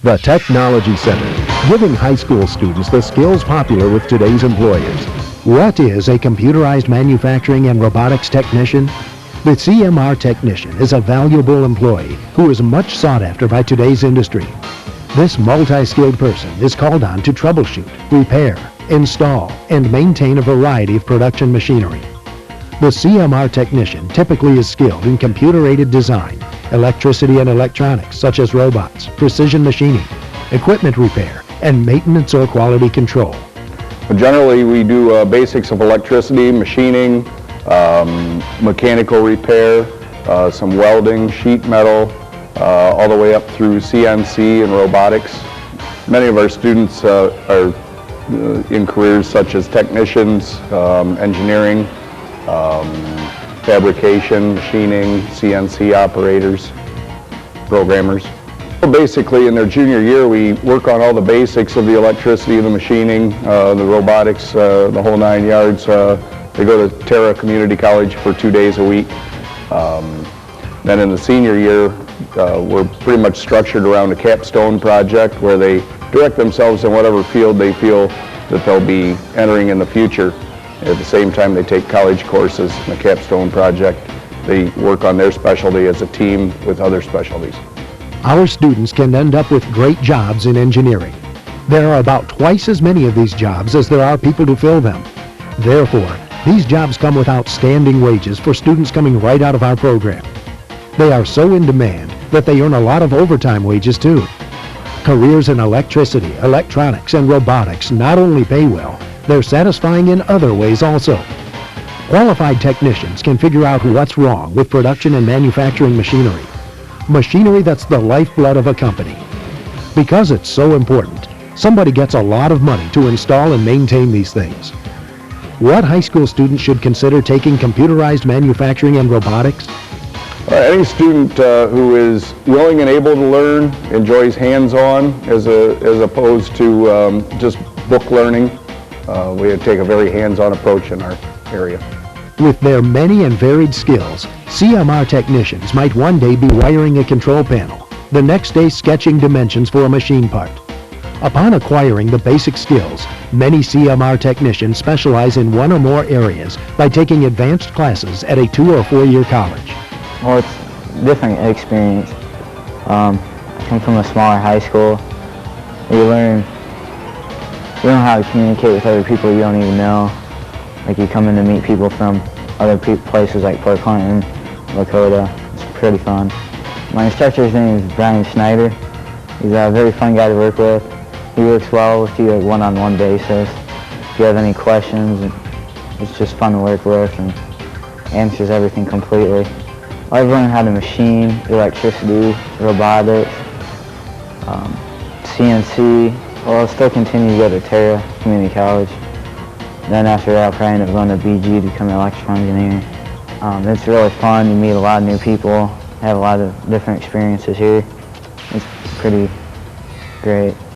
The Technology Center, giving high school students the skills popular with today's employers. What is a computerized manufacturing and robotics technician? The CMR technician is a valuable employee who is much sought after by today's industry. This multi-skilled person is called on to troubleshoot, repair, install, and maintain a variety of production machinery. The CMR technician typically is skilled in computer-aided design, electricity and electronics such as robots, precision machining, equipment repair, and maintenance or quality control. Generally, we do basics of electricity, machining, mechanical repair, some welding, sheet metal, all the way up through CNC and robotics. Many of our students are in careers such as technicians, engineering, fabrication, machining, CNC operators, programmers. Basically, in their junior year, we work on all the basics of the electricity, the machining, the robotics, the whole 9 yards. They go to Terra Community College for 2 days a week. Then in the senior year, we're pretty much structured around a capstone project where they direct themselves in whatever field they feel that they'll be entering in the future. At the same time, they take college courses in the capstone project. They work on their specialty as a team with other specialties. Our students can end up with great jobs in engineering. There are about twice as many of these jobs as there are people to fill them. Therefore, these jobs come with outstanding wages for students coming right out of our program. They are so in demand that they earn a lot of overtime wages too. Careers in electricity, electronics, and robotics not only pay well, they're satisfying in other ways also. Qualified technicians can figure out what's wrong with production and manufacturing machinery. Machinery that's the lifeblood of a company. Because it's so important, somebody gets a lot of money to install and maintain these things. What high school student should consider taking computerized manufacturing and robotics? Any student who is willing and able to learn, enjoys hands-on as opposed to just book learning. We take a very hands-on approach in our area. With their many and varied skills, CMR technicians might one day be wiring a control panel, the next day sketching dimensions for a machine part. Upon acquiring the basic skills, many CMR technicians specialize in one or more areas by taking advanced classes at a 2 or 4 year college. Well, it's a different experience. I come from a smaller high school. You learn how to communicate with other people you don't even know. Like you come in to meet people from other places like Port Clinton, Lakota. It's pretty fun. My instructor's name is Brian Schneider. He's a very fun guy to work with. He works well with you at one-on-one basis. If you have any questions, it's just fun to work with and answers everything completely. I've learned how to machine, electricity, robotics, CNC. Well, I'll still continue to go to Terra Community College. Then after that, I'll probably end up going to BG to become an electrical engineer. It's really fun. You meet a lot of new people, have a lot of different experiences here. It's pretty great.